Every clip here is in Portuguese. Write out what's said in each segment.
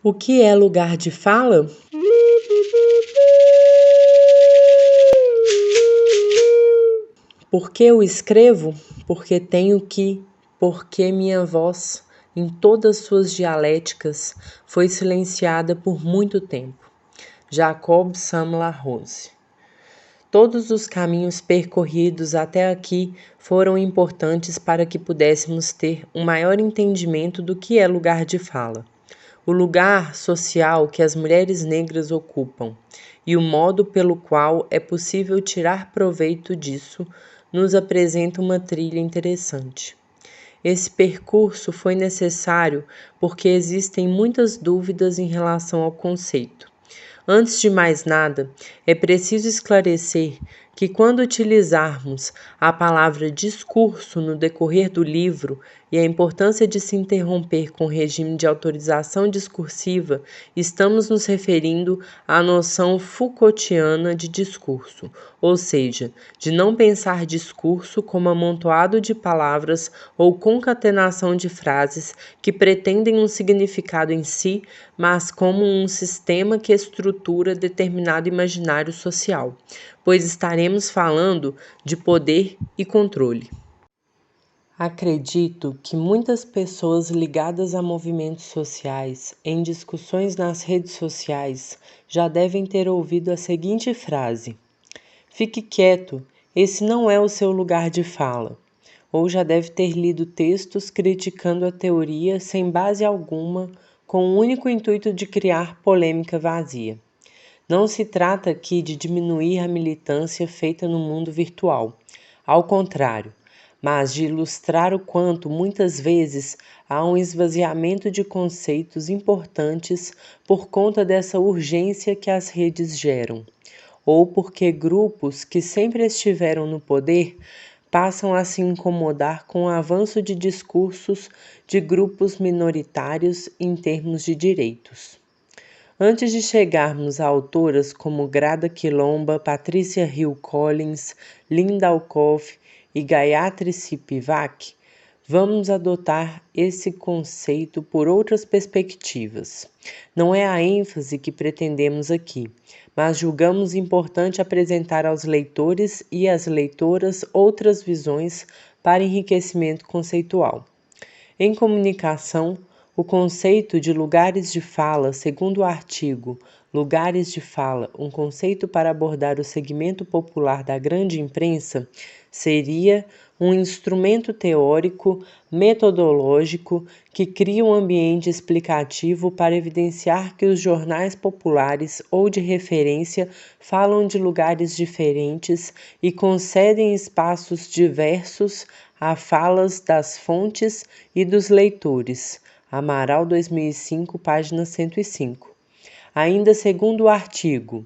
O que é lugar de fala? Por que eu escrevo? Porque tenho que, porque minha voz, em todas suas dialéticas, foi silenciada por muito tempo. Jacob Sam-La Rose. Todos os caminhos percorridos até aqui foram importantes para que pudéssemos ter um maior entendimento do que é lugar de fala. O lugar social que as mulheres negras ocupam e o modo pelo qual é possível tirar proveito disso nos apresenta uma trilha interessante. Esse percurso foi necessário porque existem muitas dúvidas em relação ao conceito. Antes de mais nada, é preciso esclarecer que quando utilizarmos a palavra discurso no decorrer do livro e a importância de se interromper com o regime de autorização discursiva, estamos nos referindo à noção Foucaultiana de discurso, ou seja, de não pensar discurso como amontoado de palavras ou concatenação de frases que pretendem um significado em si, mas como um sistema que estrutura determinado imaginário social, pois estaremos falando de poder e controle. Acredito que muitas pessoas ligadas a movimentos sociais, em discussões nas redes sociais, já devem ter ouvido a seguinte frase: "Fique quieto, esse não é o seu lugar de fala." Ou já deve ter lido textos criticando a teoria sem base alguma, com o único intuito de criar polêmica vazia. Não se trata aqui de diminuir a militância feita no mundo virtual. Ao contrário, mas de ilustrar o quanto, muitas vezes, há um esvaziamento de conceitos importantes por conta dessa urgência que as redes geram, ou porque grupos que sempre estiveram no poder passam a se incomodar com o avanço de discursos de grupos minoritários em termos de direitos. Antes de chegarmos a autoras como Grada Quilomba, Patrícia Hill Collins, Linda Alcoff e Gayatri Spivak, vamos adotar esse conceito por outras perspectivas. Não é a ênfase que pretendemos aqui, mas julgamos importante apresentar aos leitores e às leitoras outras visões para enriquecimento conceitual. Em comunicação, o conceito de lugares de fala, segundo o artigo Lugares de Fala, um conceito para abordar o segmento popular da grande imprensa, seria um instrumento teórico, metodológico, que cria um ambiente explicativo para evidenciar que os jornais populares ou de referência falam de lugares diferentes e concedem espaços diversos a falas das fontes e dos leitores. Amaral 2005, página 105. Ainda segundo o artigo,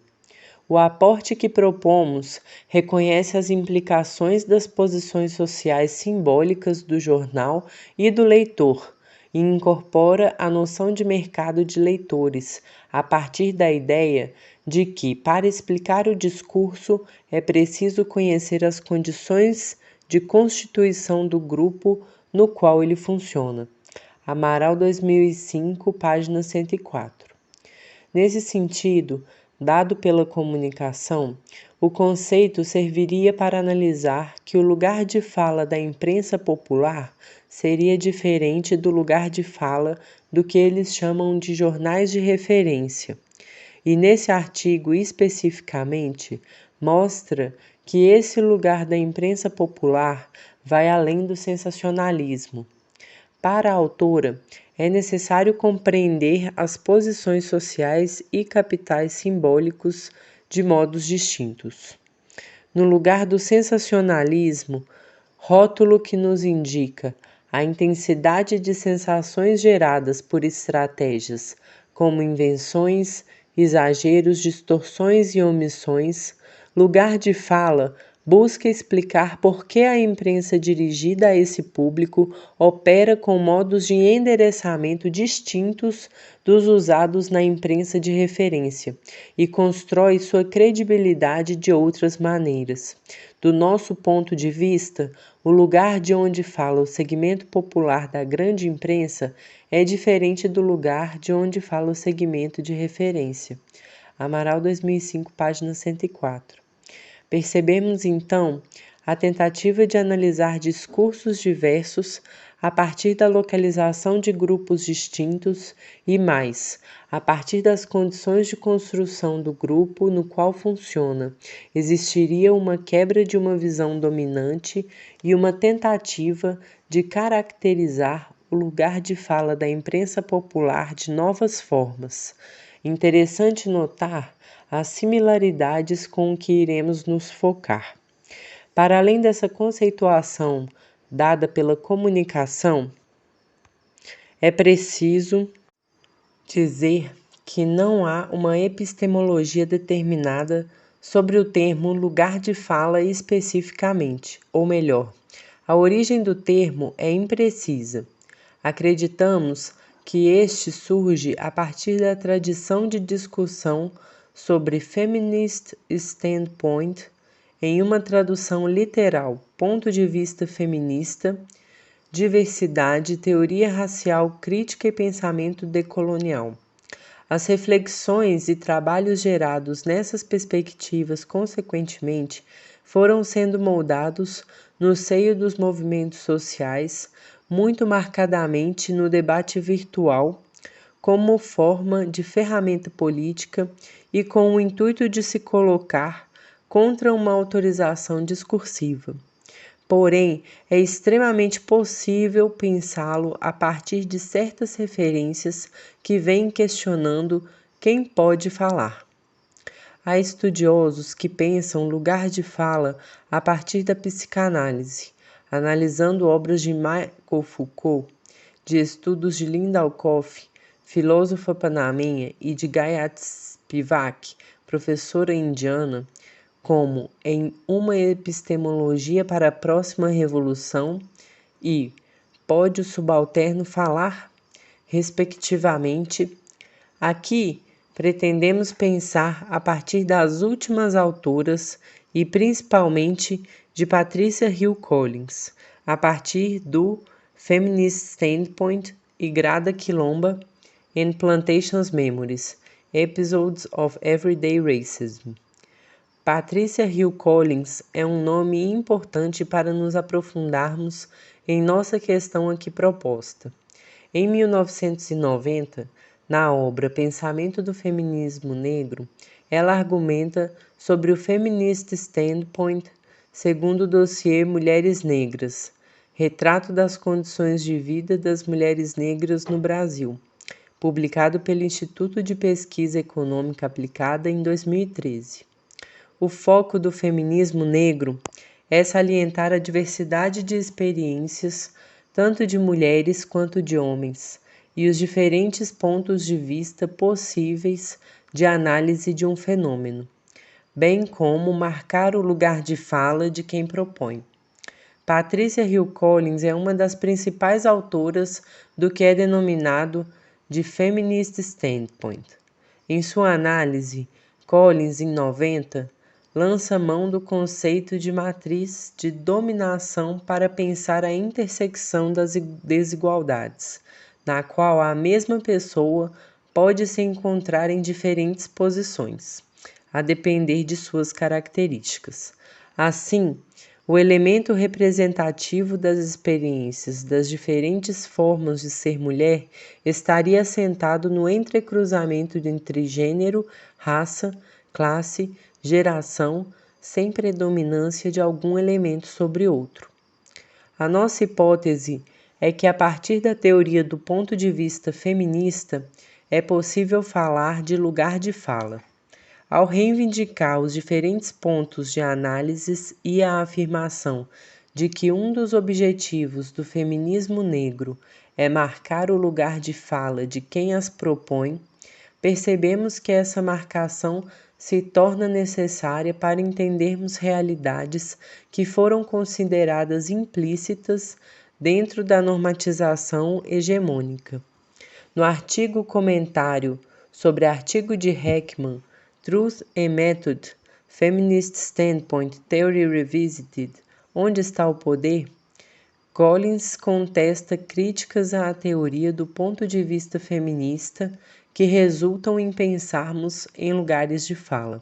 o aporte que propomos reconhece as implicações das posições sociais simbólicas do jornal e do leitor e incorpora a noção de mercado de leitores, a partir da ideia de que, para explicar o discurso, é preciso conhecer as condições de constituição do grupo no qual ele funciona. Amaral 2005, página 104. Nesse sentido, dado pela comunicação, o conceito serviria para analisar que o lugar de fala da imprensa popular seria diferente do lugar de fala do que eles chamam de jornais de referência. E nesse artigo especificamente, mostra que esse lugar da imprensa popular vai além do sensacionalismo. Para a autora, é necessário compreender as posições sociais e capitais simbólicos de modos distintos. No lugar do sensacionalismo, rótulo que nos indica a intensidade de sensações geradas por estratégias como invenções, exageros, distorções e omissões, lugar de fala busca explicar por que a imprensa dirigida a esse público opera com modos de endereçamento distintos dos usados na imprensa de referência e constrói sua credibilidade de outras maneiras. Do nosso ponto de vista, o lugar de onde fala o segmento popular da grande imprensa é diferente do lugar de onde fala o segmento de referência. Amaral 2005, página 104. Percebemos, então, a tentativa de analisar discursos diversos a partir da localização de grupos distintos e mais, a partir das condições de construção do grupo no qual funciona. Existiria uma quebra de uma visão dominante e uma tentativa de caracterizar o lugar de fala da imprensa popular de novas formas. Interessante notar as similaridades com que iremos nos focar. Para além dessa conceituação dada pela comunicação, é preciso dizer que não há uma epistemologia determinada sobre o termo lugar de fala especificamente, ou melhor, a origem do termo é imprecisa. Acreditamos que este surge a partir da tradição de discussão sobre feminist standpoint, em uma tradução literal, ponto de vista feminista, diversidade, teoria racial, crítica e pensamento decolonial. As reflexões e trabalhos gerados nessas perspectivas, consequentemente, foram sendo moldados no seio dos movimentos sociais, muito marcadamente no debate virtual, como forma de ferramenta política e com o intuito de se colocar contra uma autorização discursiva. Porém, é extremamente possível pensá-lo a partir de certas referências que vêm questionando quem pode falar. Há estudiosos que pensam lugar de fala a partir da psicanálise, analisando obras de Michel Foucault, de estudos de Linda Alcoff, filósofa panamenha, e de Gayatri Spivak, professora indiana, como em Uma Epistemologia para a Próxima Revolução e Pode o Subalterno Falar?, respectivamente. Aqui pretendemos pensar a partir das últimas autoras e principalmente de Patricia Hill Collins, a partir do Feminist Standpoint e Grada Quilomba and Plantations Memories, Episodes of Everyday Racism. Patricia Hill Collins é um nome importante para nos aprofundarmos em nossa questão aqui proposta. Em 1990, na obra Pensamento do Feminismo Negro, ela argumenta sobre o Feminist Standpoint segundo o dossiê Mulheres Negras, Retrato das Condições de Vida das Mulheres Negras no Brasil, publicado pelo Instituto de Pesquisa Econômica Aplicada em 2013. O foco do feminismo negro é salientar a diversidade de experiências, tanto de mulheres quanto de homens, e os diferentes pontos de vista possíveis de análise de um fenômeno, bem como marcar o lugar de fala de quem propõe. Patricia Hill Collins é uma das principais autoras do que é denominado de Feminist Standpoint. Em sua análise, Collins, em 90, lança mão do conceito de matriz de dominação para pensar a intersecção das desigualdades, na qual a mesma pessoa pode se encontrar em diferentes posições, a depender de suas características. Assim, o elemento representativo das experiências das diferentes formas de ser mulher estaria assentado no entrecruzamento entre gênero, raça, classe, geração, sem predominância de algum elemento sobre outro. A nossa hipótese é que, a partir da teoria do ponto de vista feminista, é possível falar de lugar de fala. Ao reivindicar os diferentes pontos de análise e a afirmação de que um dos objetivos do feminismo negro é marcar o lugar de fala de quem as propõe, percebemos que essa marcação se torna necessária para entendermos realidades que foram consideradas implícitas dentro da normatização hegemônica. No artigo comentário sobre artigo de Heckman, Truth and Method, Feminist Standpoint Theory Revisited, Onde está o poder? Collins contesta críticas à teoria do ponto de vista feminista que resultam em pensarmos em lugares de fala.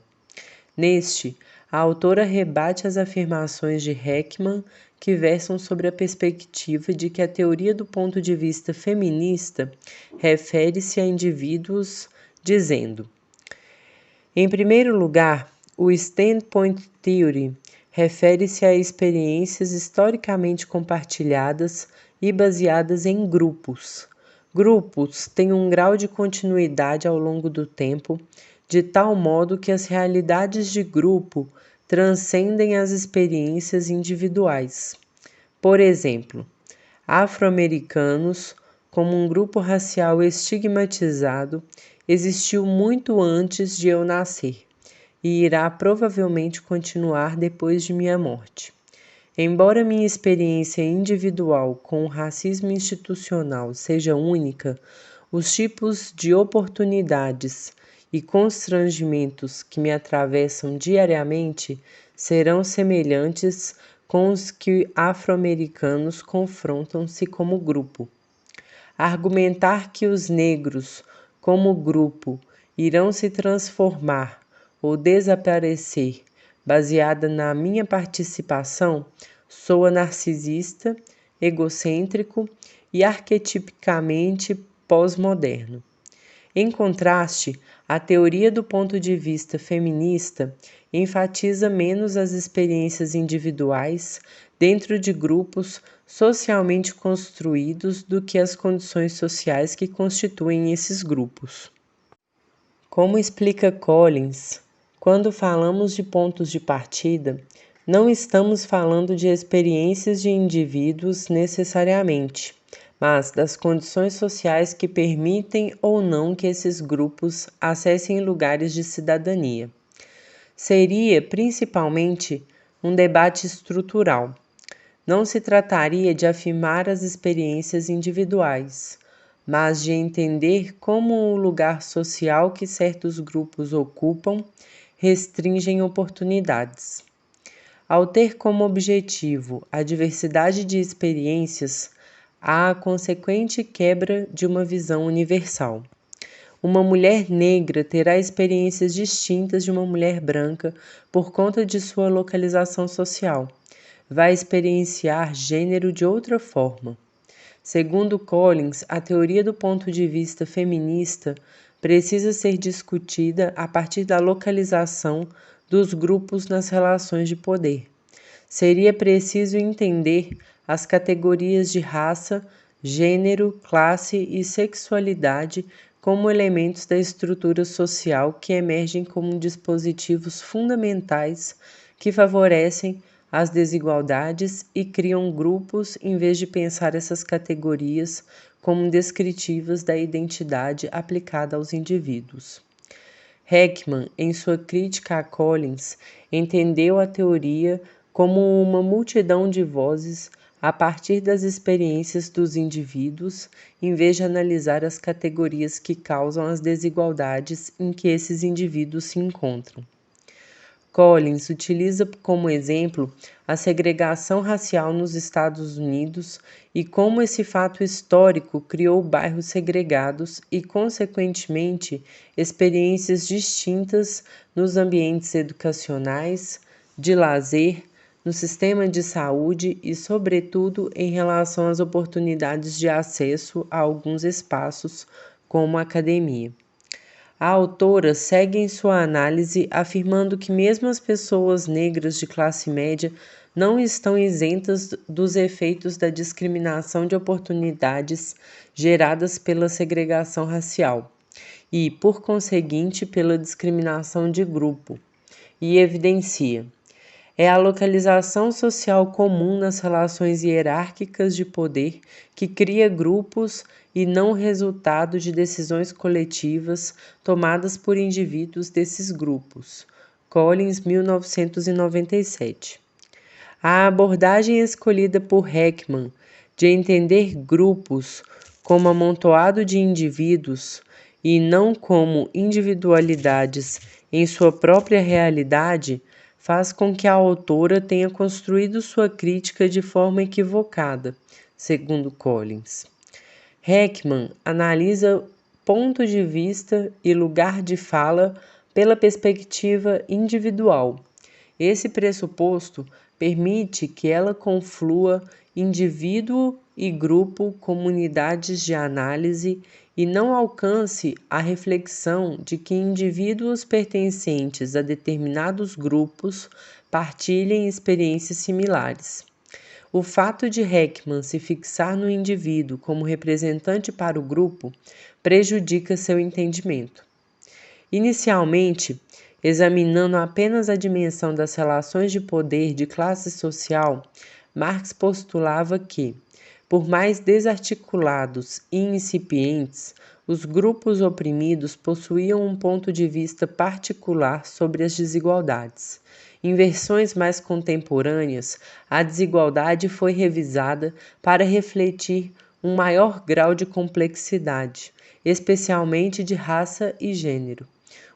Neste, a autora rebate as afirmações de Heckman que versam sobre a perspectiva de que a teoria do ponto de vista feminista refere-se a indivíduos, dizendo: em primeiro lugar, o Standpoint Theory refere-se a experiências historicamente compartilhadas e baseadas em grupos. Grupos têm um grau de continuidade ao longo do tempo, de tal modo que as realidades de grupo transcendem as experiências individuais. Por exemplo, afro-americanos, como um grupo racial estigmatizado, existiu muito antes de eu nascer e irá provavelmente continuar depois de minha morte. Embora minha experiência individual com o racismo institucional seja única, os tipos de oportunidades e constrangimentos que me atravessam diariamente serão semelhantes com os que afro-americanos confrontam-se como grupo. Argumentar que os negros, como grupo, irão se transformar ou desaparecer baseada na minha participação soa narcisista, egocêntrico e arquetipicamente pós-moderno. Em contraste, a teoria do ponto de vista feminista enfatiza menos as experiências individuais dentro de grupos socialmente construídos do que as condições sociais que constituem esses grupos. Como explica Collins, quando falamos de pontos de partida, não estamos falando de experiências de indivíduos necessariamente, mas das condições sociais que permitem ou não que esses grupos acessem lugares de cidadania. Seria, principalmente, um debate estrutural. Não se trataria de afirmar as experiências individuais, mas de entender como o lugar social que certos grupos ocupam restringem oportunidades. Ao ter como objetivo a diversidade de experiências, há a consequente quebra de uma visão universal. Uma mulher negra terá experiências distintas de uma mulher branca por conta de sua localização social. Vai experienciar gênero de outra forma. Segundo Collins, a teoria do ponto de vista feminista precisa ser discutida a partir da localização dos grupos nas relações de poder. Seria preciso entender as categorias de raça, gênero, classe e sexualidade como elementos da estrutura social que emergem como dispositivos fundamentais que favorecem as desigualdades e criam grupos em vez de pensar essas categorias como descritivas da identidade aplicada aos indivíduos. Heckman, em sua crítica a Collins, entendeu a teoria como uma multidão de vozes a partir das experiências dos indivíduos, em vez de analisar as categorias que causam as desigualdades em que esses indivíduos se encontram. Collins utiliza como exemplo a segregação racial nos Estados Unidos e como esse fato histórico criou bairros segregados e, consequentemente, experiências distintas nos ambientes educacionais, de lazer, no sistema de saúde e, sobretudo, em relação às oportunidades de acesso a alguns espaços, como a academia. A autora segue em sua análise afirmando que mesmo as pessoas negras de classe média não estão isentas dos efeitos da discriminação de oportunidades geradas pela segregação racial e, por conseguinte, pela discriminação de grupo, e evidencia: é a localização social comum nas relações hierárquicas de poder que cria grupos e não resultado de decisões coletivas tomadas por indivíduos desses grupos. Collins, 1997. A abordagem escolhida por Heckman de entender grupos como amontoado de indivíduos e não como individualidades em sua própria realidade faz com que a autora tenha construído sua crítica de forma equivocada, segundo Collins. Heckman analisa ponto de vista e lugar de fala pela perspectiva individual. Esse pressuposto permite que ela conflua indivíduo e grupo como unidades de análise e não alcance a reflexão de que indivíduos pertencentes a determinados grupos partilhem experiências similares. O fato de Heckman se fixar no indivíduo como representante para o grupo prejudica seu entendimento. Inicialmente, examinando apenas a dimensão das relações de poder de classe social, Marx postulava que, por mais desarticulados e incipientes, os grupos oprimidos possuíam um ponto de vista particular sobre as desigualdades. Em versões mais contemporâneas, a desigualdade foi revisada para refletir um maior grau de complexidade, especialmente de raça e gênero.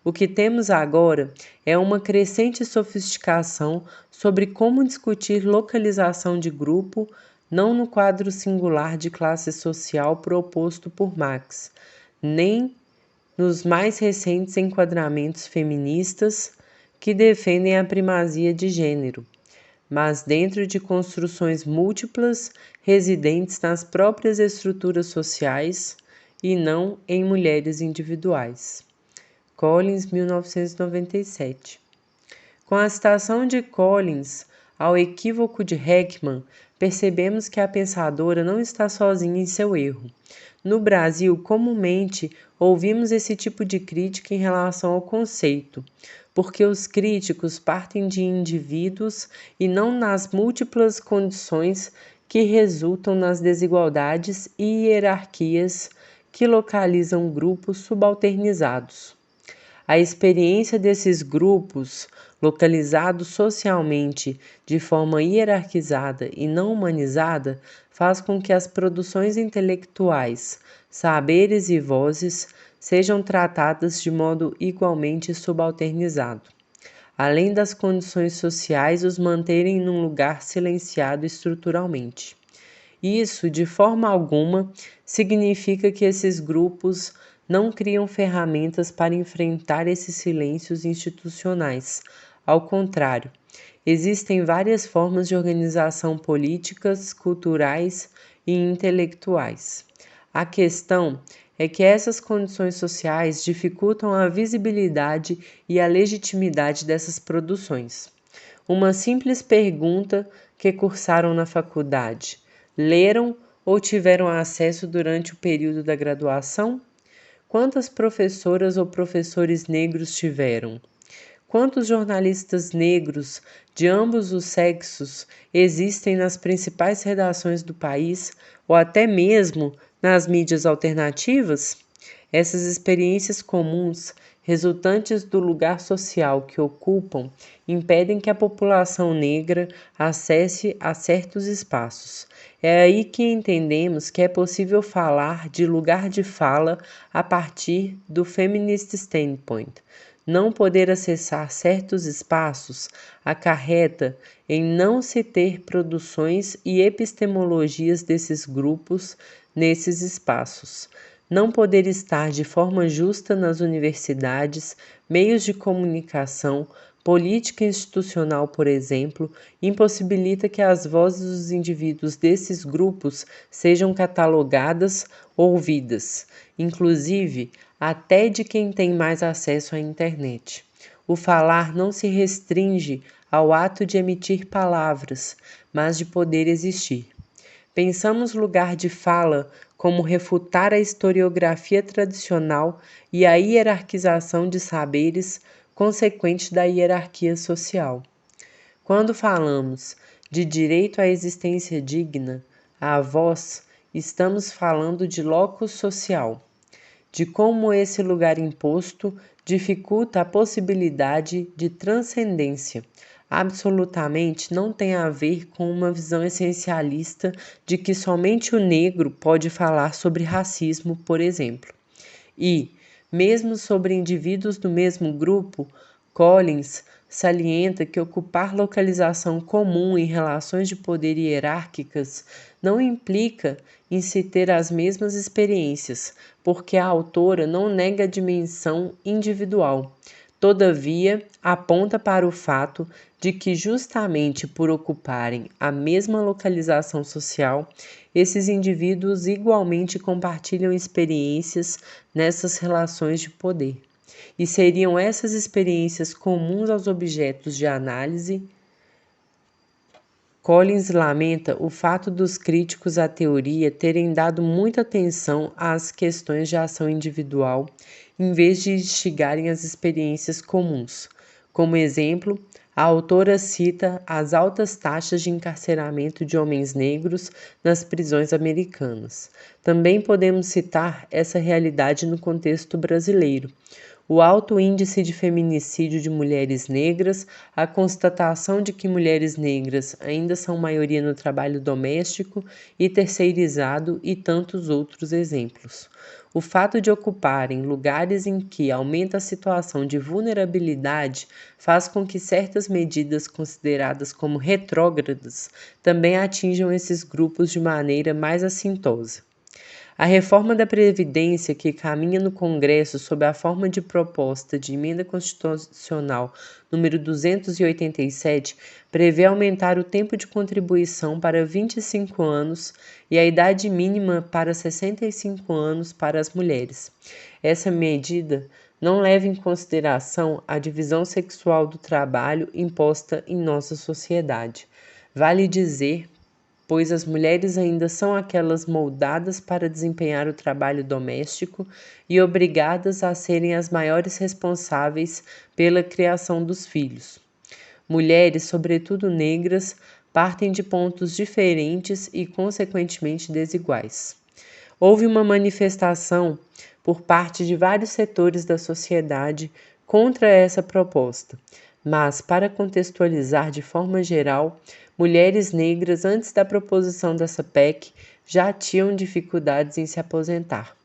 O que temos agora é uma crescente sofisticação sobre como discutir localização de grupo, não no quadro singular de classe social proposto por Marx, nem nos mais recentes enquadramentos feministas que defendem a primazia de gênero, mas dentro de construções múltiplas residentes nas próprias estruturas sociais e não em mulheres individuais. Collins, 1997. Com a citação de Collins ao equívoco de Heckman, percebemos que a pensadora não está sozinha em seu erro. No Brasil, comumente, ouvimos esse tipo de crítica em relação ao conceito, porque os críticos partem de indivíduos e não nas múltiplas condições que resultam nas desigualdades e hierarquias que localizam grupos subalternizados. A experiência desses grupos, localizados socialmente de forma hierarquizada e não humanizada, faz com que as produções intelectuais, saberes e vozes sejam tratadas de modo igualmente subalternizado, além das condições sociais os manterem num lugar silenciado estruturalmente. Isso, de forma alguma, significa que esses grupos não criam ferramentas para enfrentar esses silêncios institucionais. Ao contrário, existem várias formas de organização políticas, culturais e intelectuais. A questão é que essas condições sociais dificultam a visibilidade e a legitimidade dessas produções. Uma simples pergunta que cursaram na faculdade: leram ou tiveram acesso durante o período da graduação? Quantas professoras ou professores negros tiveram? Quantos jornalistas negros de ambos os sexos existem nas principais redações do país ou até mesmo nas mídias alternativas? Essas experiências comuns, resultantes do lugar social que ocupam, impedem que a população negra acesse a certos espaços. É aí que entendemos que é possível falar de lugar de fala a partir do feminist standpoint. Não poder acessar certos espaços acarreta em não se ter produções e epistemologias desses grupos nesses espaços. Não poder estar de forma justa nas universidades, meios de comunicação, política institucional, por exemplo, impossibilita que as vozes dos indivíduos desses grupos sejam catalogadas, ouvidas, inclusive até de quem tem mais acesso à internet. O falar não se restringe ao ato de emitir palavras, mas de poder existir. Pensamos lugar de fala como refutar a historiografia tradicional e a hierarquização de saberes consequente da hierarquia social. Quando falamos de direito à existência digna, à voz, estamos falando de locus social, de como esse lugar imposto dificulta a possibilidade de transcendência. Absolutamente não tem a ver com uma visão essencialista de que somente o negro pode falar sobre racismo, por exemplo. E, mesmo sobre indivíduos do mesmo grupo, Collins salienta que ocupar localização comum em relações de poder hierárquicas não implica em se ter as mesmas experiências, porque a autora não nega a dimensão individual. Todavia, aponta para o fato de que, justamente por ocuparem a mesma localização social, esses indivíduos igualmente compartilham experiências nessas relações de poder. E seriam essas experiências comuns aos objetos de análise. Collins lamenta o fato dos críticos à teoria terem dado muita atenção às questões de ação individual, em vez de instigarem as experiências comuns. Como exemplo, a autora cita as altas taxas de encarceramento de homens negros nas prisões americanas. Também podemos citar essa realidade no contexto brasileiro. O alto índice de feminicídio de mulheres negras, a constatação de que mulheres negras ainda são maioria no trabalho doméstico e terceirizado e tantos outros exemplos. O fato de ocuparem lugares em que aumenta a situação de vulnerabilidade faz com que certas medidas consideradas como retrógradas também atinjam esses grupos de maneira mais assintosa. A reforma da Previdência, que caminha no Congresso sob a forma de proposta de emenda constitucional número 287, prevê aumentar o tempo de contribuição para 25 anos e a idade mínima para 65 anos para as mulheres. Essa medida não leva em consideração a divisão sexual do trabalho imposta em nossa sociedade. Vale dizer, pois as mulheres ainda são aquelas moldadas para desempenhar o trabalho doméstico e obrigadas a serem as maiores responsáveis pela criação dos filhos. Mulheres, sobretudo negras, partem de pontos diferentes e, consequentemente, desiguais. Houve uma manifestação por parte de vários setores da sociedade contra essa proposta, mas, para contextualizar de forma geral, mulheres negras, antes da proposição dessa PEC, já tinham dificuldades em se aposentar,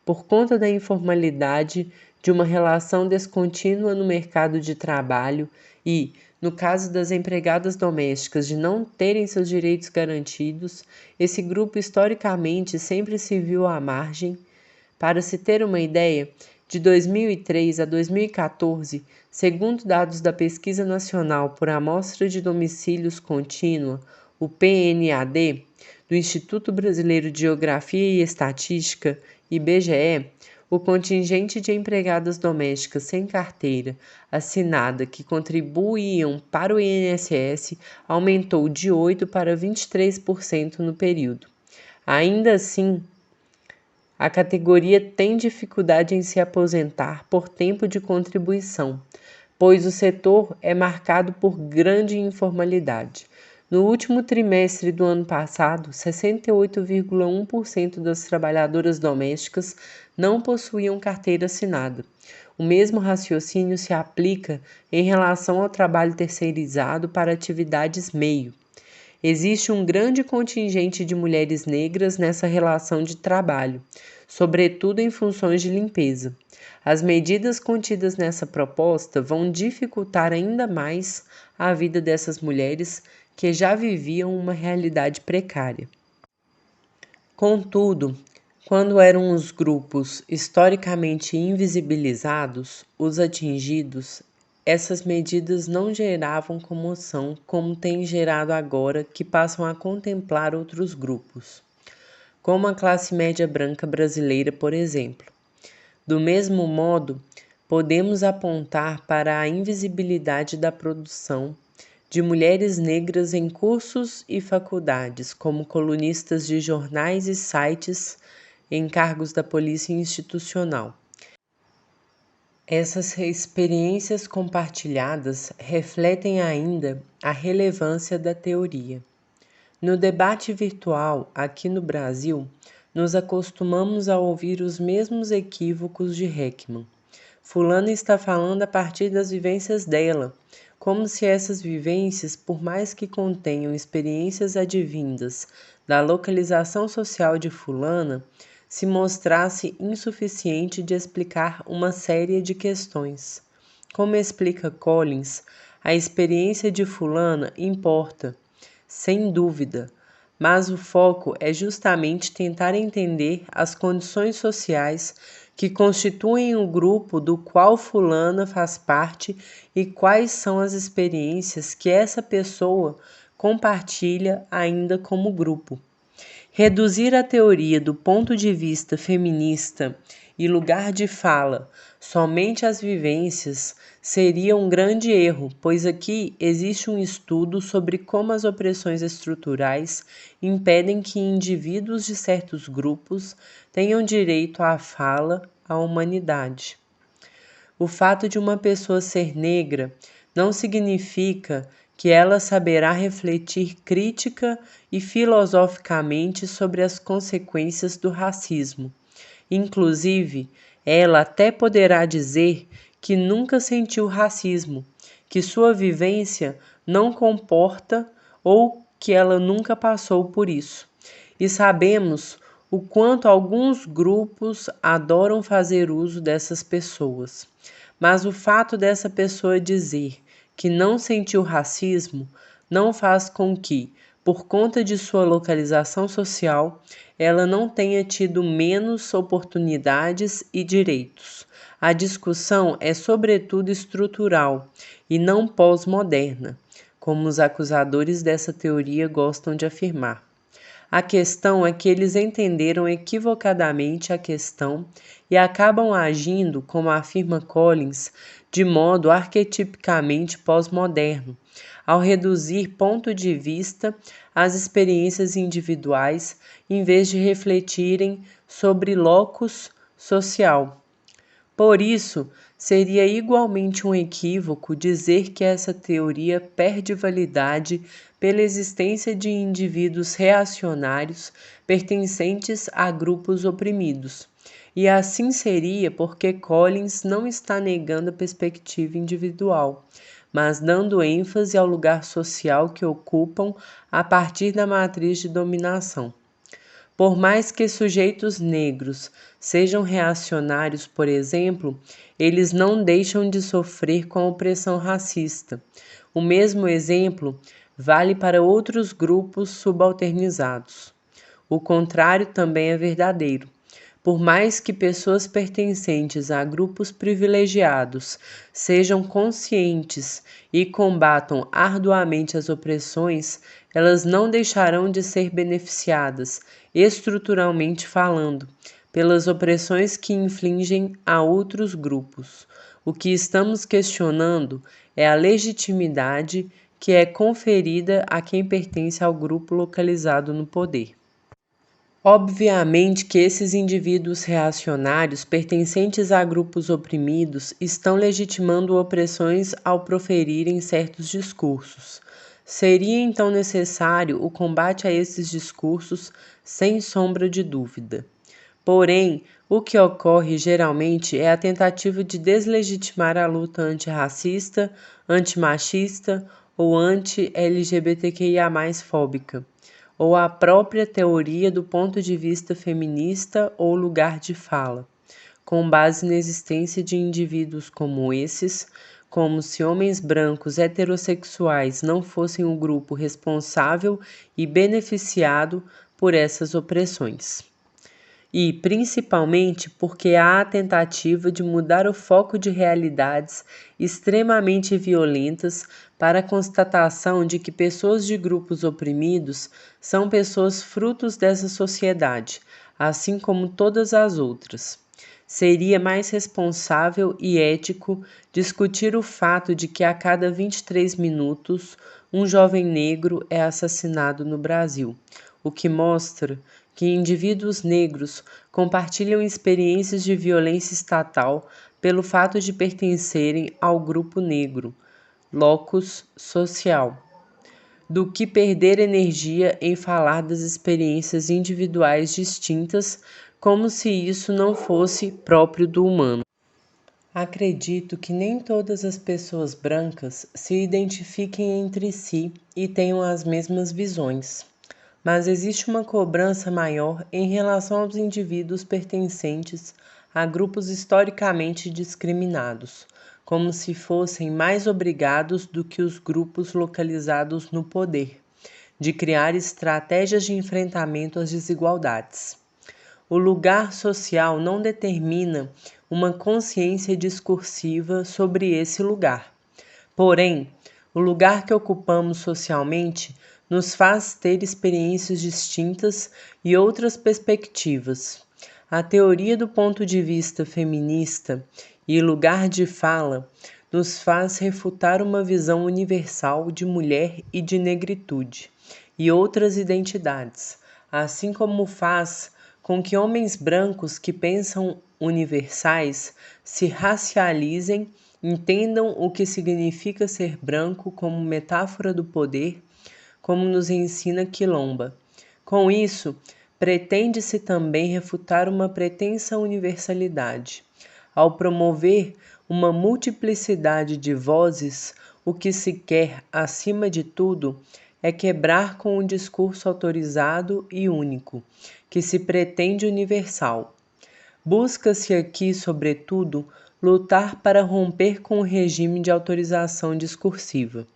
por conta da informalidade de uma relação descontínua no mercado de trabalho e, no caso das empregadas domésticas, de não terem seus direitos garantidos, esse grupo historicamente sempre se viu à margem. Para se ter uma ideia, de 2003 a 2014, segundo dados da Pesquisa Nacional por Amostra de Domicílios Contínua, o PNAD, do Instituto Brasileiro de Geografia e Estatística, IBGE, o contingente de empregadas domésticas sem carteira assinada que contribuíam para o INSS aumentou de 8% para 23% no período. Ainda assim, a categoria tem dificuldade em se aposentar por tempo de contribuição, pois o setor é marcado por grande informalidade. No último trimestre do ano passado, 68,1% das trabalhadoras domésticas não possuíam carteira assinada. O mesmo raciocínio se aplica em relação ao trabalho terceirizado para atividades meio. Existe um grande contingente de mulheres negras nessa relação de trabalho, sobretudo em funções de limpeza. As medidas contidas nessa proposta vão dificultar ainda mais a vida dessas mulheres que já viviam uma realidade precária. Contudo, quando eram os grupos historicamente invisibilizados, os atingidos, essas medidas não geravam comoção como têm gerado agora que passam a contemplar outros grupos, como a classe média branca brasileira, por exemplo. Do mesmo modo, podemos apontar para a invisibilidade da produção de mulheres negras em cursos e faculdades, como colunistas de jornais e sites em cargos da polícia institucional. Essas experiências compartilhadas refletem ainda a relevância da teoria. No debate virtual, aqui no Brasil, nos acostumamos a ouvir os mesmos equívocos de Heckman. Fulana está falando a partir das vivências dela, como se essas vivências, por mais que contenham experiências advindas da localização social de Fulana, se mostrasse insuficiente de explicar uma série de questões. Como explica Collins, a experiência de Fulana importa, sem dúvida, mas o foco é justamente tentar entender as condições sociais que constituem o grupo do qual Fulana faz parte e quais são as experiências que essa pessoa compartilha ainda como grupo. Reduzir a teoria do ponto de vista feminista e lugar de fala somente às vivências seria um grande erro, pois aqui existe um estudo sobre como as opressões estruturais impedem que indivíduos de certos grupos tenham direito à fala, à humanidade. O fato de uma pessoa ser negra não significa que ela saberá refletir crítica e filosoficamente sobre as consequências do racismo. Inclusive, ela até poderá dizer que nunca sentiu racismo, que sua vivência não comporta ou que ela nunca passou por isso. E sabemos o quanto alguns grupos adoram fazer uso dessas pessoas. Mas o fato dessa pessoa dizer que não sentiu racismo não faz com que, por conta de sua localização social, ela não tenha tido menos oportunidades e direitos. A discussão é sobretudo estrutural e não pós-moderna, como os acusadores dessa teoria gostam de afirmar. A questão é que eles entenderam equivocadamente a questão e acabam agindo, como afirma Collins, de modo arquetipicamente pós-moderno, ao reduzir ponto de vista às experiências individuais em vez de refletirem sobre locus social. Por isso, seria igualmente um equívoco dizer que essa teoria perde validade pela existência de indivíduos reacionários pertencentes a grupos oprimidos. E assim seria porque Collins não está negando a perspectiva individual, mas dando ênfase ao lugar social que ocupam a partir da matriz de dominação. Por mais que sujeitos negros sejam reacionários, por exemplo, eles não deixam de sofrer com a opressão racista. O mesmo exemplo vale para outros grupos subalternizados. O contrário também é verdadeiro. Por mais que pessoas pertencentes a grupos privilegiados sejam conscientes e combatam arduamente as opressões, elas não deixarão de ser beneficiadas, estruturalmente falando, pelas opressões que infligem a outros grupos. O que estamos questionando é a legitimidade que é conferida a quem pertence ao grupo localizado no poder. Obviamente que esses indivíduos reacionários pertencentes a grupos oprimidos estão legitimando opressões ao proferirem certos discursos. Seria então necessário o combate a esses discursos sem sombra de dúvida. Porém, o que ocorre geralmente é a tentativa de deslegitimar a luta antirracista, antimachista ou anti-LGBTQIA+fóbica, ou a própria teoria do ponto de vista feminista ou lugar de fala, com base na existência de indivíduos como esses, como se homens brancos heterossexuais não fossem o grupo responsável e beneficiado por essas opressões. E, principalmente, porque há a tentativa de mudar o foco de realidades extremamente violentas para a constatação de que pessoas de grupos oprimidos são pessoas frutos dessa sociedade, assim como todas as outras. Seria mais responsável e ético discutir o fato de que a cada 23 minutos um jovem negro é assassinado no Brasil, o que mostra que indivíduos negros compartilham experiências de violência estatal pelo fato de pertencerem ao grupo negro, locus social, do que perder energia em falar das experiências individuais distintas, como se isso não fosse próprio do humano. Acredito que nem todas as pessoas brancas se identifiquem entre si e tenham as mesmas visões, mas existe uma cobrança maior em relação aos indivíduos pertencentes a grupos historicamente discriminados, como se fossem mais obrigados do que os grupos localizados no poder, de criar estratégias de enfrentamento às desigualdades. O lugar social não determina uma consciência discursiva sobre esse lugar. Porém, o lugar que ocupamos socialmente nos faz ter experiências distintas e outras perspectivas. A teoria do ponto de vista feminista e lugar de fala nos faz refutar uma visão universal de mulher e de negritude e outras identidades, assim como faz com que homens brancos que pensam universais se racializem, entendam o que significa ser branco como metáfora do poder, como nos ensina Quilomba. Com isso, pretende-se também refutar uma pretensa universalidade. Ao promover uma multiplicidade de vozes, o que se quer, acima de tudo, é quebrar com o discurso autorizado e único, que se pretende universal. Busca-se aqui, sobretudo, lutar para romper com o regime de autorização discursiva.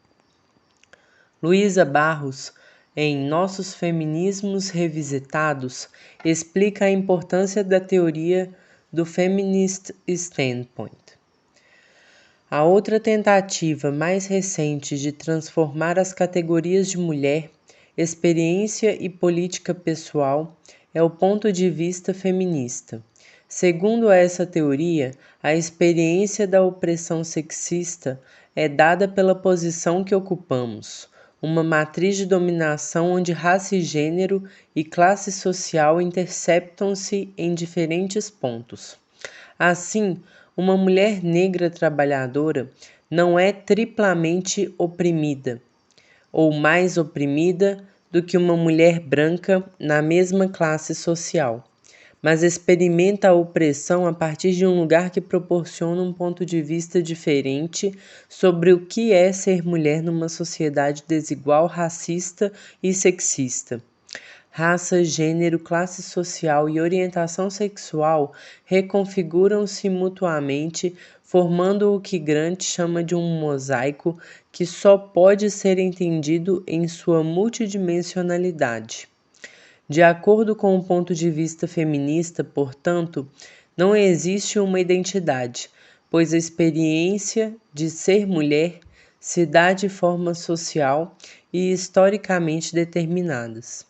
Luísa Barros, em Nossos Feminismos Revisitados, explica a importância da teoria do Feminist Standpoint. A outra tentativa mais recente de transformar as categorias de mulher, experiência e política pessoal é o ponto de vista feminista. Segundo essa teoria, a experiência da opressão sexista é dada pela posição que ocupamos, uma matriz de dominação onde raça e gênero e classe social interceptam-se em diferentes pontos. Assim, uma mulher negra trabalhadora não é triplamente oprimida, ou mais oprimida do que uma mulher branca na mesma classe social, mas experimenta a opressão a partir de um lugar que proporciona um ponto de vista diferente sobre o que é ser mulher numa sociedade desigual, racista e sexista. Raça, gênero, classe social e orientação sexual reconfiguram-se mutuamente, formando o que Grant chama de um mosaico que só pode ser entendido em sua multidimensionalidade. De acordo com o ponto de vista feminista, portanto, não existe uma identidade, pois a experiência de ser mulher se dá de forma social e historicamente determinadas.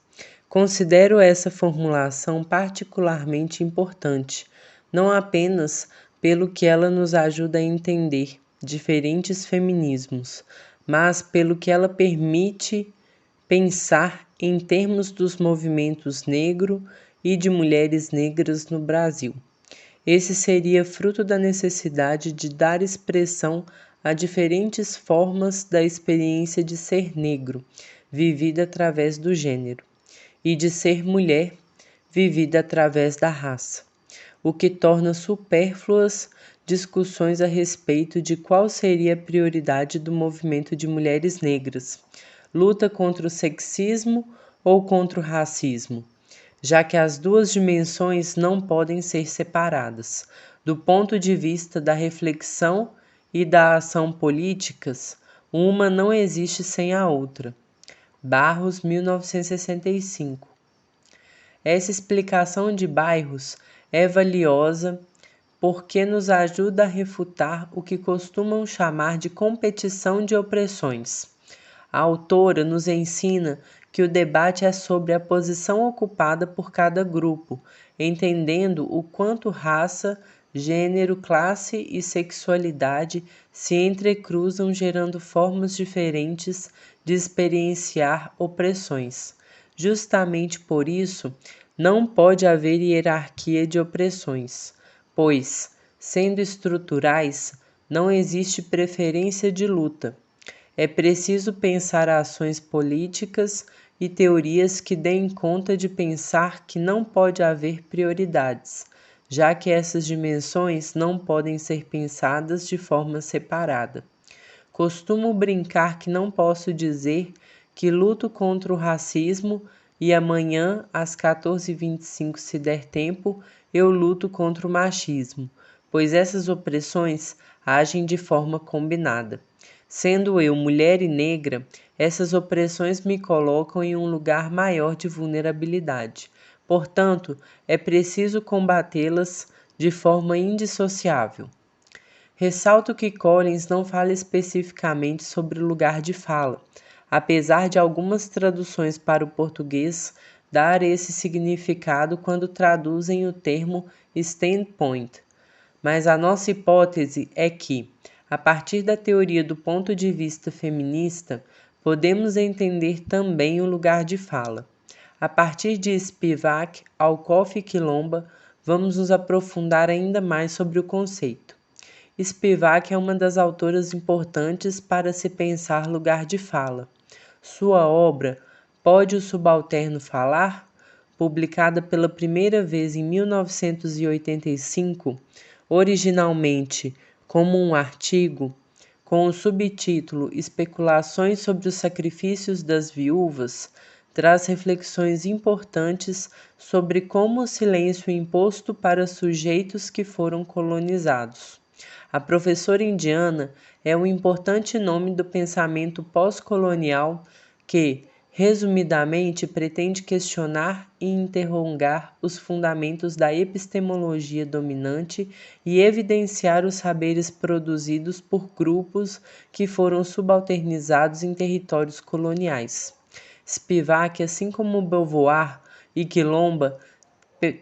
Considero essa formulação particularmente importante, não apenas pelo que ela nos ajuda a entender diferentes feminismos, mas pelo que ela permite pensar em termos dos movimentos negro e de mulheres negras no Brasil. Esse seria fruto da necessidade de dar expressão a diferentes formas da experiência de ser negro, vivida através do gênero, e de ser mulher, vivida através da raça, o que torna supérfluas discussões a respeito de qual seria a prioridade do movimento de mulheres negras, luta contra o sexismo ou contra o racismo, já que as duas dimensões não podem ser separadas. Do ponto de vista da reflexão e da ação políticas, uma não existe sem a outra. Barros, 1965. Essa explicação de Barros é valiosa porque nos ajuda a refutar o que costumam chamar de competição de opressões. A autora nos ensina que o debate é sobre a posição ocupada por cada grupo, entendendo o quanto raça, gênero, classe e sexualidade se entrecruzam, gerando formas diferentes de experienciar opressões. Justamente por isso, não pode haver hierarquia de opressões, pois, Sendo estruturais, não existe preferência de luta. É preciso pensar ações políticas e teorias que deem conta de pensar que não pode haver prioridades, já que essas dimensões não podem ser pensadas de forma separada. Costumo brincar que não posso dizer que luto contra o racismo e amanhã, às 14h25, se der tempo, eu luto contra o machismo, pois essas opressões agem de forma combinada. Sendo eu mulher e negra, essas opressões me colocam em um lugar maior de vulnerabilidade. Portanto, é preciso combatê-las de forma indissociável. Ressalto que Collins não fala especificamente sobre o lugar de fala, apesar de algumas traduções para o português dar esse significado quando traduzem o termo standpoint. Mas a nossa hipótese é que, a partir da teoria do ponto de vista feminista, podemos entender também o lugar de fala. A partir de Spivak, Alcoff e Quilomba, vamos nos aprofundar ainda mais sobre o conceito. Spivak é uma das autoras importantes para se pensar lugar de fala. Sua obra Pode o Subalterno Falar?, publicada pela primeira vez em 1985, originalmente como um artigo, com o subtítulo Especulações sobre os Sacrifícios das Viúvas, traz reflexões importantes sobre como o silêncio é imposto para sujeitos que foram colonizados. A professora indiana é um importante nome do pensamento pós-colonial que, resumidamente, pretende questionar e interrogar os fundamentos da epistemologia dominante e evidenciar os saberes produzidos por grupos que foram subalternizados em territórios coloniais. Spivak, assim como Beauvoir e Quilomba,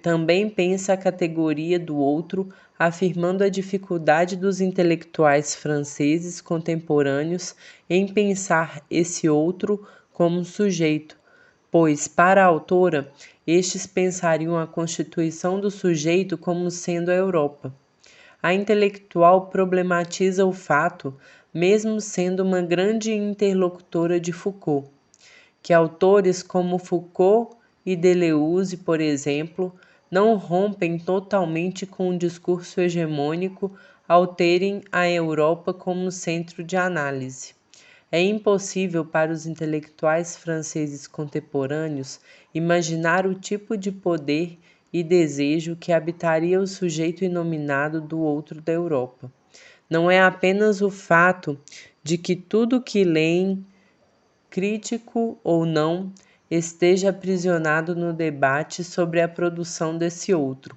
também pensa a categoria do outro, afirmando a dificuldade dos intelectuais franceses contemporâneos em pensar esse outro como sujeito, pois, para a autora, estes pensariam a constituição do sujeito como sendo a Europa. A intelectual problematiza o fato, mesmo sendo uma grande interlocutora de Foucault, que autores como Foucault e Deleuze, por exemplo, não rompem totalmente com o discurso hegemônico ao terem a Europa como centro de análise. É impossível para os intelectuais franceses contemporâneos imaginar o tipo de poder e desejo que habitaria o sujeito inominado do outro da Europa. Não é apenas o fato de que tudo que leem, crítico ou não, esteja aprisionado no debate sobre a produção desse outro,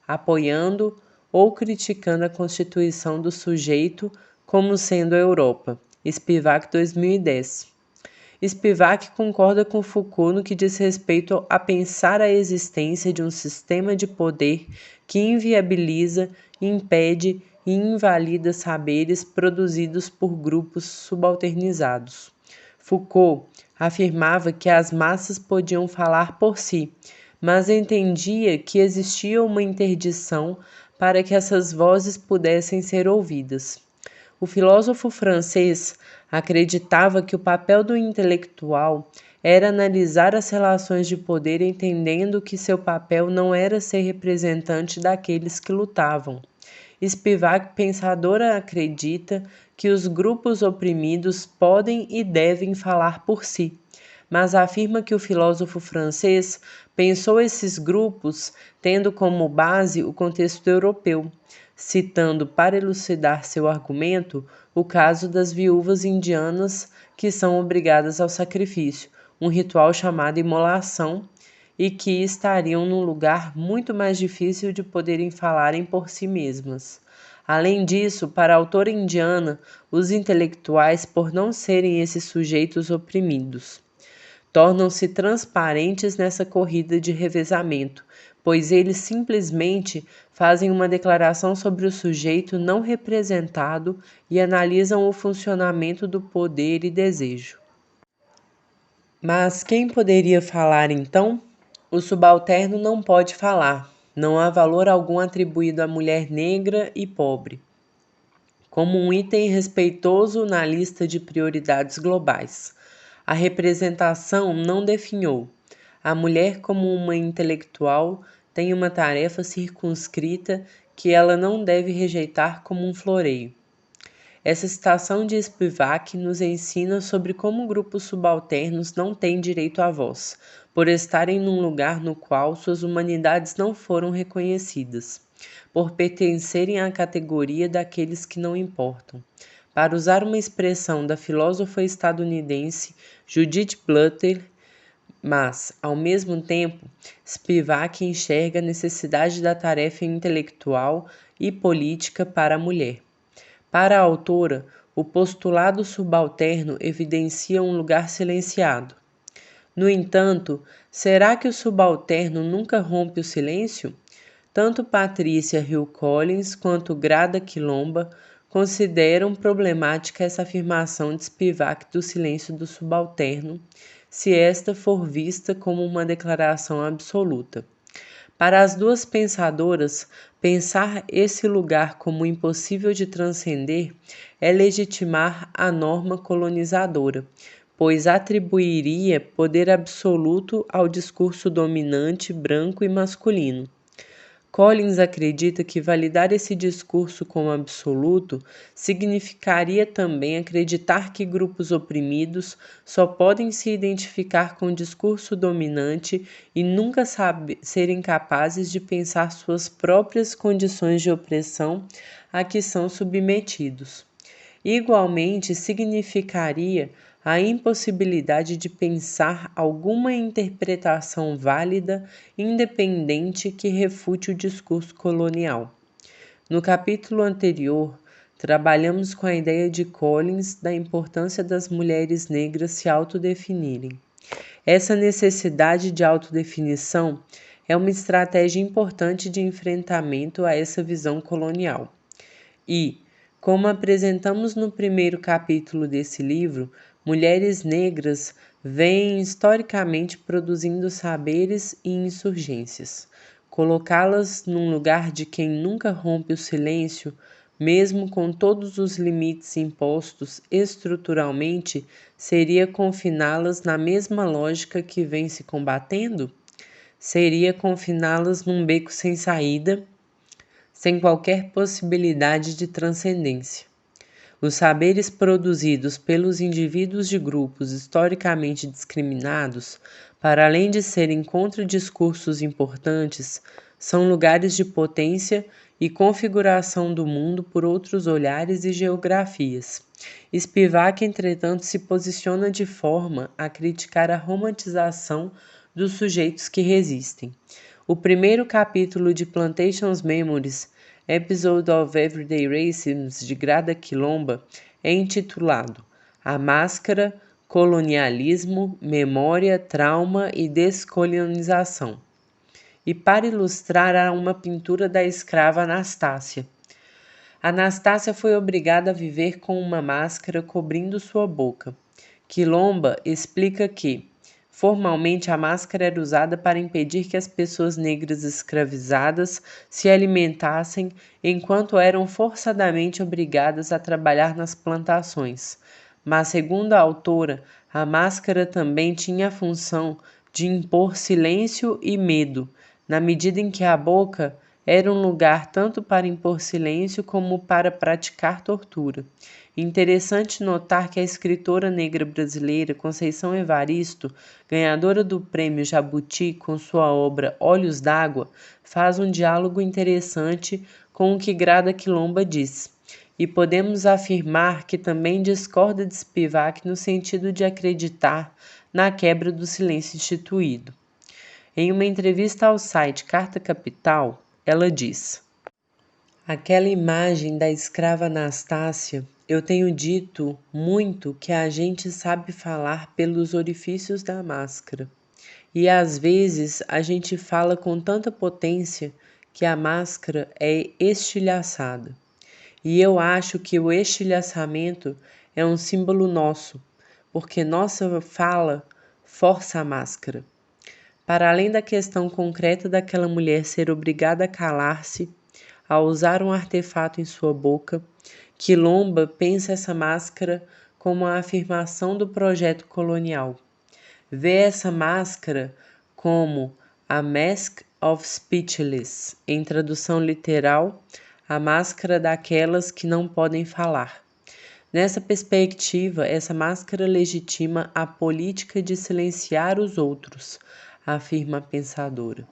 apoiando ou criticando a constituição do sujeito como sendo a Europa. Spivak, 2010. Spivak concorda com Foucault no que diz respeito a pensar a existência de um sistema de poder que inviabiliza, impede e invalida saberes produzidos por grupos subalternizados. Foucault afirmava que as massas podiam falar por si, mas entendia que existia uma interdição para que essas vozes pudessem ser ouvidas. O filósofo francês acreditava que o papel do intelectual era analisar as relações de poder, entendendo que seu papel não era ser representante daqueles que lutavam. Spivak, pensadora, acredita que os grupos oprimidos podem e devem falar por si, mas afirma que o filósofo francês pensou esses grupos tendo como base o contexto europeu, citando para elucidar seu argumento o caso das viúvas indianas que são obrigadas ao sacrifício, um ritual chamado imolação, e que estariam num lugar muito mais difícil de poderem falarem por si mesmas. Além disso, para a autora indiana, os intelectuais, por não serem esses sujeitos oprimidos, tornam-se transparentes nessa corrida de revezamento, pois eles simplesmente fazem uma declaração sobre o sujeito não representado e analisam o funcionamento do poder e desejo. Mas quem poderia falar então? O subalterno não pode falar, Não há valor algum atribuído à mulher negra e pobre, como um item respeitoso na lista de prioridades globais. A representação não definhou. A mulher, como uma intelectual, tem uma tarefa circunscrita que ela não deve rejeitar como um floreio. Essa citação de Spivak nos ensina sobre como grupos subalternos não têm direito à voz, por estarem num lugar no qual suas humanidades não foram reconhecidas, por pertencerem à categoria daqueles que não importam. Para usar uma expressão da filósofa estadunidense Judith Butler, mas, ao mesmo tempo, Spivak enxerga a necessidade da tarefa intelectual e política para a mulher. Para a autora, o postulado subalterno evidencia um lugar silenciado. No entanto, será que o subalterno nunca rompe o silêncio? Tanto Patrícia Hill Collins quanto Grada Quilomba consideram problemática essa afirmação de Spivak do silêncio do subalterno, se esta for vista como uma declaração absoluta. Para as duas pensadoras, pensar esse lugar como impossível de transcender é legitimar a norma colonizadora, pois atribuiria poder absoluto ao discurso dominante branco e masculino. Collins acredita que validar esse discurso como absoluto significaria também acreditar que grupos oprimidos só podem se identificar com o discurso dominante e nunca serem capazes de pensar suas próprias condições de opressão a que são submetidos. Igualmente, significaria a impossibilidade de pensar alguma interpretação válida, independente que refute o discurso colonial. No capítulo anterior, trabalhamos com a ideia de Collins da importância das mulheres negras se autodefinirem. Essa necessidade de autodefinição é uma estratégia importante de enfrentamento a essa visão colonial. E, como apresentamos no primeiro capítulo desse livro, mulheres negras vêm historicamente produzindo saberes e insurgências. Colocá-las num lugar de quem nunca rompe o silêncio, mesmo com todos os limites impostos estruturalmente, seria confiná-las na mesma lógica que vem se combatendo? Seria confiná-las num beco sem saída, sem qualquer possibilidade de transcendência. Os saberes produzidos pelos indivíduos de grupos historicamente discriminados, para além de serem contradiscursos importantes, são lugares de potência e configuração do mundo por outros olhares e geografias. Spivak, entretanto, se posiciona de forma a criticar a romantização dos sujeitos que resistem. O primeiro capítulo de Plantations Memories, Episode of Everyday Racism, de Grada Quilomba, é intitulado A Máscara, Colonialismo, Memória, Trauma e Descolonização. E para ilustrar, há uma pintura da escrava Anastácia. Anastácia foi obrigada a viver com uma máscara cobrindo sua boca. Quilomba explica que, formalmente, a máscara era usada para impedir que as pessoas negras escravizadas se alimentassem enquanto eram forçadamente obrigadas a trabalhar nas plantações. Mas, segundo a autora, a máscara também tinha a função de impor silêncio e medo, na medida em que a boca era um lugar tanto para impor silêncio como para praticar tortura. Interessante notar que a escritora negra brasileira Conceição Evaristo, ganhadora do Prêmio Jabuti com sua obra Olhos d'Água, faz um diálogo interessante com o que Grada Quilomba diz. E podemos afirmar que também discorda de Spivak no sentido de acreditar na quebra do silêncio instituído. Em uma entrevista ao site Carta Capital, ela diz: aquela imagem da escrava Anastácia, eu tenho dito muito que a gente sabe falar pelos orifícios da máscara. E às vezes a gente fala com tanta potência que a máscara é estilhaçada. E eu acho que o estilhaçamento é um símbolo nosso, porque nossa fala força a máscara. Para além da questão concreta daquela mulher ser obrigada a calar-se, a usar um artefato em sua boca, Quilomba pensa essa máscara como a afirmação do projeto colonial. Vê essa máscara como a Mask of Speechless, em tradução literal, a máscara daquelas que não podem falar. Nessa perspectiva, essa máscara legitima a política de silenciar os outros, afirma a pensadora.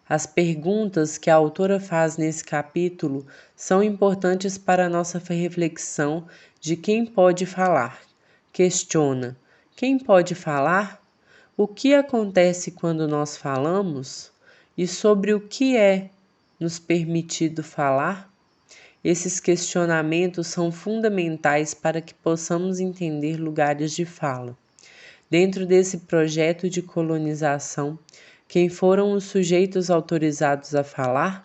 As perguntas que a autora faz nesse capítulo são importantes para a nossa reflexão de quem pode falar. Questiona: quem pode falar? O que acontece quando nós falamos? E sobre o que é nos permitido falar? Esses questionamentos são fundamentais para que possamos entender lugares de fala. Dentro desse projeto de colonização, quem foram os sujeitos autorizados a falar?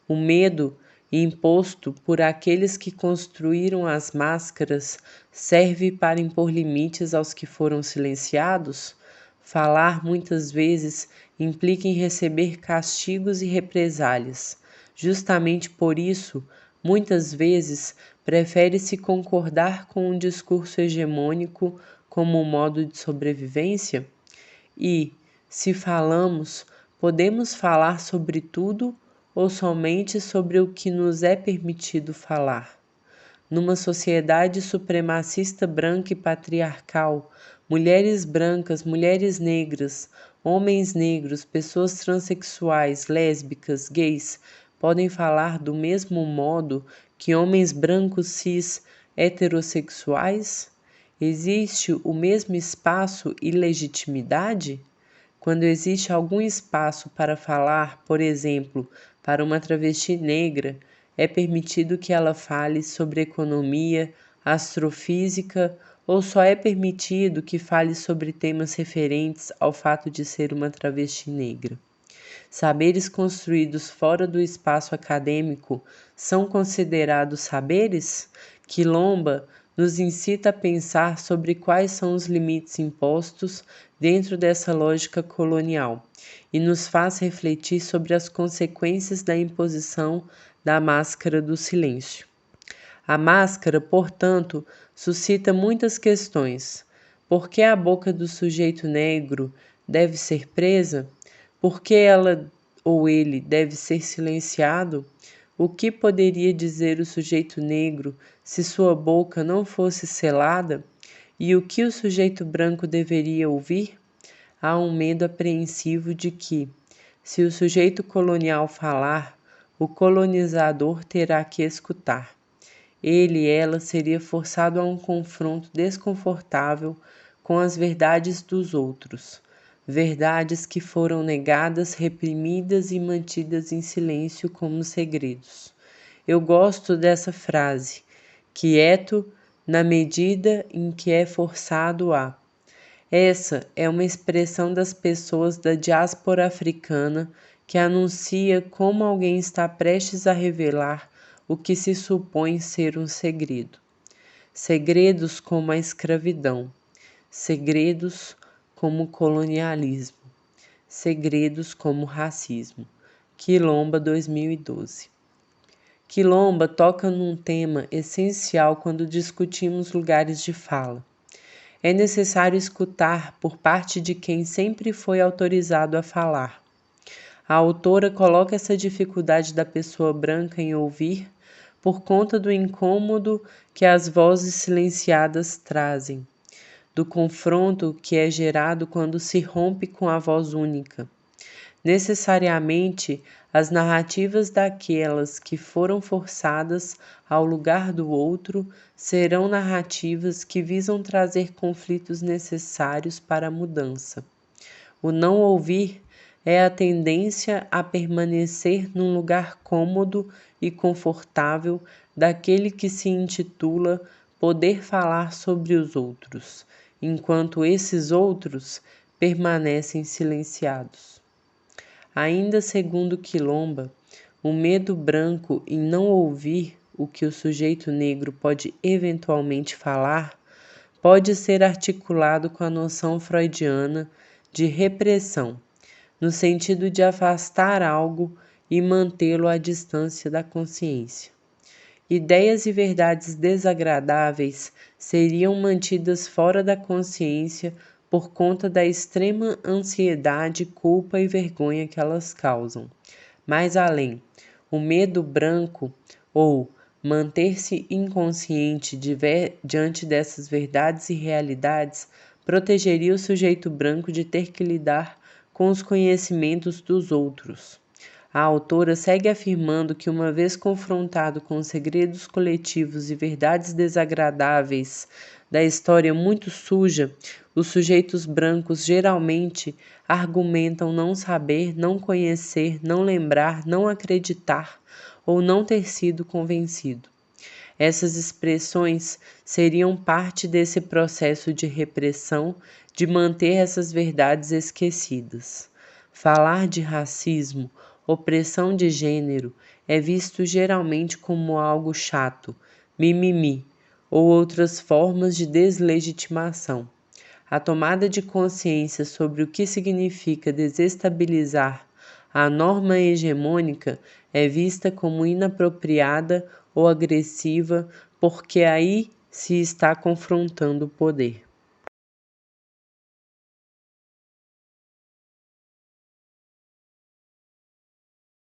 O medo imposto por aqueles que construíram as máscaras serve para impor limites aos que foram silenciados? Falar muitas vezes implica em receber castigos e represálias. Justamente por isso, muitas vezes prefere-se concordar com um discurso hegemônico como um modo de sobrevivência? E, se falamos, podemos falar sobre tudo ou somente sobre o que nos é permitido falar? Numa sociedade supremacista branca e patriarcal, mulheres brancas, mulheres negras, homens negros, pessoas transexuais, lésbicas, gays, podem falar do mesmo modo que homens brancos cis heterossexuais? Existe o mesmo espaço e legitimidade? Quando existe algum espaço para falar, por exemplo, para uma travesti negra, é permitido que ela fale sobre economia, astrofísica, ou só é permitido que fale sobre temas referentes ao fato de ser uma travesti negra? Saberes construídos fora do espaço acadêmico são considerados saberes? Quilomba nos incita a pensar sobre quais são os limites impostos dentro dessa lógica colonial e nos faz refletir sobre as consequências da imposição da máscara do silêncio. A máscara, portanto, suscita muitas questões. Por que a boca do sujeito negro deve ser presa? Por que ela ou ele deve ser silenciado? O que poderia dizer o sujeito negro se sua boca não fosse selada? E o que o sujeito branco deveria ouvir? Há um medo apreensivo de que, se o sujeito colonial falar, o colonizador terá que escutar. Ele e ela seria forçado a um confronto desconfortável com as verdades dos outros, verdades que foram negadas, reprimidas e mantidas em silêncio como segredos. Eu gosto dessa frase, quieto na medida em que é forçado a. Essa é uma expressão das pessoas da diáspora africana que anuncia como alguém está prestes a revelar o que se supõe ser um segredo. Segredos como a escravidão, segredos como o colonialismo, segredos como o racismo. Quilomba 2012. Quilomba toca num tema essencial quando discutimos lugares de fala. É necessário escutar por parte de quem sempre foi autorizado a falar. A autora coloca essa dificuldade da pessoa branca em ouvir por conta do incômodo que as vozes silenciadas trazem, do confronto que é gerado quando se rompe com a voz única. Necessariamente, as narrativas daquelas que foram forçadas ao lugar do outro serão narrativas que visam trazer conflitos necessários para a mudança. O não ouvir é a tendência a permanecer num lugar cômodo e confortável daquele que se intitula poder falar sobre os outros, enquanto esses outros permanecem silenciados. Ainda segundo Quilomba, o medo branco em não ouvir o que o sujeito negro pode eventualmente falar pode ser articulado com a noção freudiana de repressão, no sentido de afastar algo e mantê-lo à distância da consciência. Ideias e verdades desagradáveis seriam mantidas fora da consciência por conta da extrema ansiedade, culpa e vergonha que elas causam. Mais além, o medo branco ou manter-se inconsciente diante dessas verdades e realidades protegeria o sujeito branco de ter que lidar com os conhecimentos dos outros. A autora segue afirmando que, uma vez confrontado com segredos coletivos e verdades desagradáveis da história muito suja, os sujeitos brancos geralmente argumentam não saber, não conhecer, não lembrar, não acreditar ou não ter sido convencido. Essas expressões seriam parte desse processo de repressão de manter essas verdades esquecidas. Falar de racismo, opressão de gênero, é visto geralmente como algo chato, mimimi, ou outras formas de deslegitimação. A tomada de consciência sobre o que significa desestabilizar a norma hegemônica é vista como inapropriada ou agressiva, porque aí se está confrontando o poder.